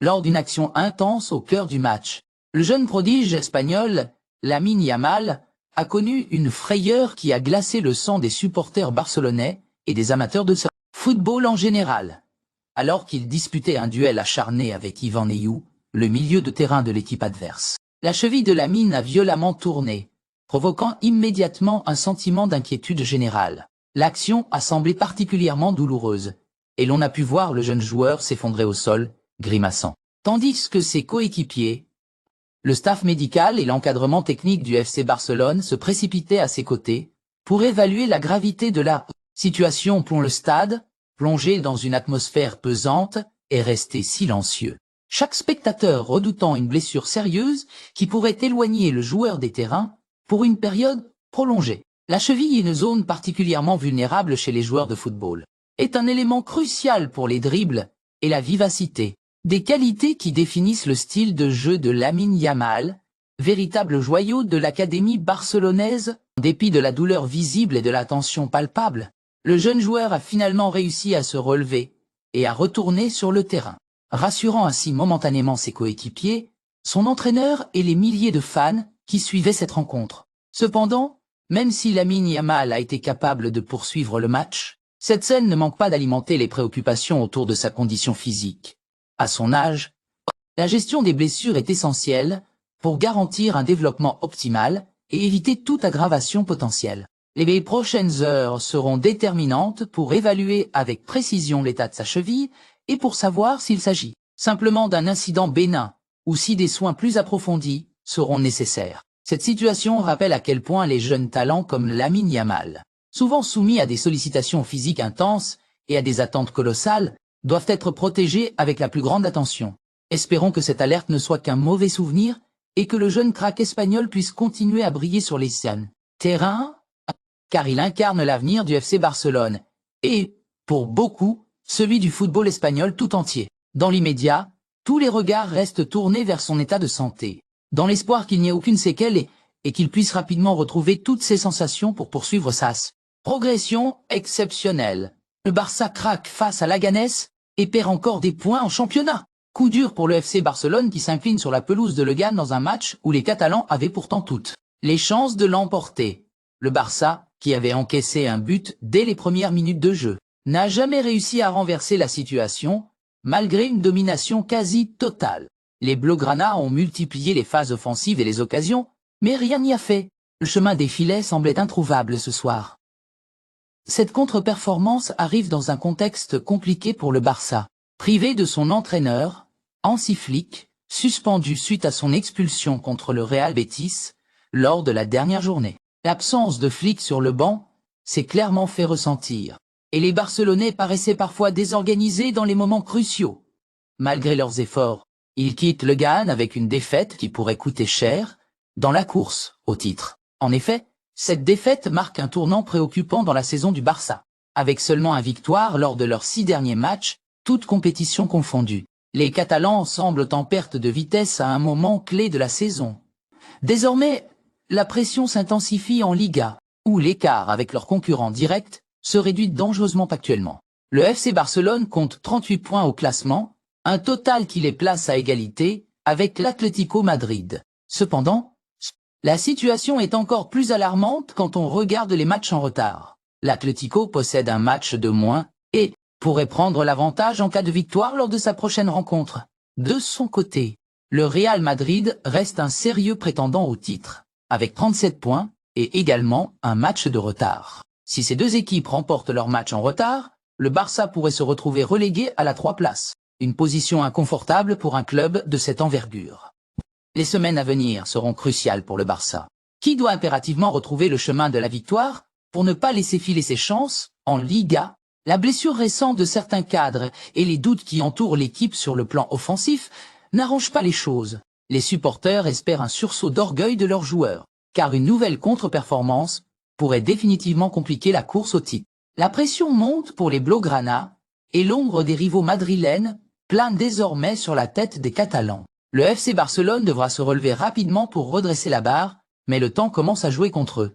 lors d'une action intense au cœur du match. Le jeune prodige espagnol, Lamine Yamal, a connu une frayeur qui a glacé le sang des supporters barcelonais et des amateurs de football en général. Alors qu'il disputait un duel acharné avec Ivan Neyou, le milieu de terrain de l'équipe adverse. La cheville de Lamine a violemment tourné, provoquant immédiatement un sentiment d'inquiétude générale. L'action a semblé particulièrement douloureuse, et l'on a pu voir le jeune joueur s'effondrer au sol, grimaçant. Tandis que ses coéquipiers, le staff médical et l'encadrement technique du FC Barcelone se précipitaient à ses côtés pour évaluer la gravité de la situation. Le stade, plongé dans une atmosphère pesante, est resté silencieux. Chaque spectateur redoutant une blessure sérieuse qui pourrait éloigner le joueur des terrains pour une période prolongée. La cheville, une zone particulièrement vulnérable chez les joueurs de football, est un élément crucial pour les dribbles et la vivacité, des qualités qui définissent le style de jeu de Lamine Yamal, véritable joyau de l'académie barcelonaise. En dépit de la douleur visible et de la tension palpable, le jeune joueur a finalement réussi à se relever et à retourner sur le terrain, rassurant ainsi momentanément ses coéquipiers, son entraîneur et les milliers de fans qui suivaient cette rencontre. Cependant, même si Lamine Yamal a été capable de poursuivre le match, cette scène ne manque pas d'alimenter les préoccupations autour de sa condition physique. À son âge, la gestion des blessures est essentielle pour garantir un développement optimal et éviter toute aggravation potentielle. Les prochaines heures seront déterminantes pour évaluer avec précision l'état de sa cheville et pour savoir s'il s'agit simplement d'un incident bénin ou si des soins plus approfondis seront nécessaires. Cette situation rappelle à quel point les jeunes talents comme Lamine Yamal, souvent soumis à des sollicitations physiques intenses et à des attentes colossales, doivent être protégés avec la plus grande attention. Espérons que cette alerte ne soit qu'un mauvais souvenir et que le jeune crack espagnol puisse continuer à briller sur les scènes terrain, car il incarne l'avenir du FC Barcelone et, pour beaucoup, celui du football espagnol tout entier. Dans l'immédiat, tous les regards restent tournés vers son état de santé, dans l'espoir qu'il n'y ait aucune séquelle et qu'il puisse rapidement retrouver toutes ses sensations pour poursuivre sa progression exceptionnelle. Le Barça craque face à Leganés et perd encore des points en championnat. Coup dur pour le FC Barcelone qui s'incline sur la pelouse de Leganés dans un match où les Catalans avaient pourtant toutes les chances de l'emporter. Le Barça, qui avait encaissé un but dès les premières minutes de jeu, n'a jamais réussi à renverser la situation, malgré une domination quasi totale. Les Blaugrana ont multiplié les phases offensives et les occasions, mais rien n'y a fait. Le chemin des filets semblait introuvable ce soir. Cette contre-performance arrive dans un contexte compliqué pour le Barça. Privé de son entraîneur, Hansi Flick, suspendu suite à son expulsion contre le Real Betis, lors de la dernière journée. L'absence de Flick sur le banc s'est clairement fait ressentir, et les Barcelonais paraissaient parfois désorganisés dans les moments cruciaux. Malgré leurs efforts, ils quittent Leganés avec une défaite qui pourrait coûter cher dans la course au titre. En effet, cette défaite marque un tournant préoccupant dans la saison du Barça. Avec seulement une victoire lors de leurs 6 derniers matchs, toutes compétitions confondues, les Catalans semblent en perte de vitesse à un moment clé de la saison. Désormais, la pression s'intensifie en Liga, où l'écart avec leurs concurrents directs se réduit dangereusement actuellement. Le FC Barcelone compte 38 points au classement, un total qui les place à égalité avec l'Atlético Madrid. Cependant, la situation est encore plus alarmante quand on regarde les matchs en retard. L'Atlético possède un match de moins et pourrait prendre l'avantage en cas de victoire lors de sa prochaine rencontre. De son côté, le Real Madrid reste un sérieux prétendant au titre, avec 37 points et également un match de retard. Si ces deux équipes remportent leur match en retard, le Barça pourrait se retrouver relégué à la 3 place. Une position inconfortable pour un club de cette envergure. Les semaines à venir seront cruciales pour le Barça, qui doit impérativement retrouver le chemin de la victoire pour ne pas laisser filer ses chances en Liga. La blessure récente de certains cadres et les doutes qui entourent l'équipe sur le plan offensif n'arrangent pas les choses. Les supporters espèrent un sursaut d'orgueil de leurs joueurs, car une nouvelle contre-performance pourrait définitivement compliquer la course au titre. La pression monte pour les Blaugrana et l'ombre des rivaux madrilènes plane désormais sur la tête des Catalans. Le FC Barcelone devra se relever rapidement pour redresser la barre, mais le temps commence à jouer contre eux.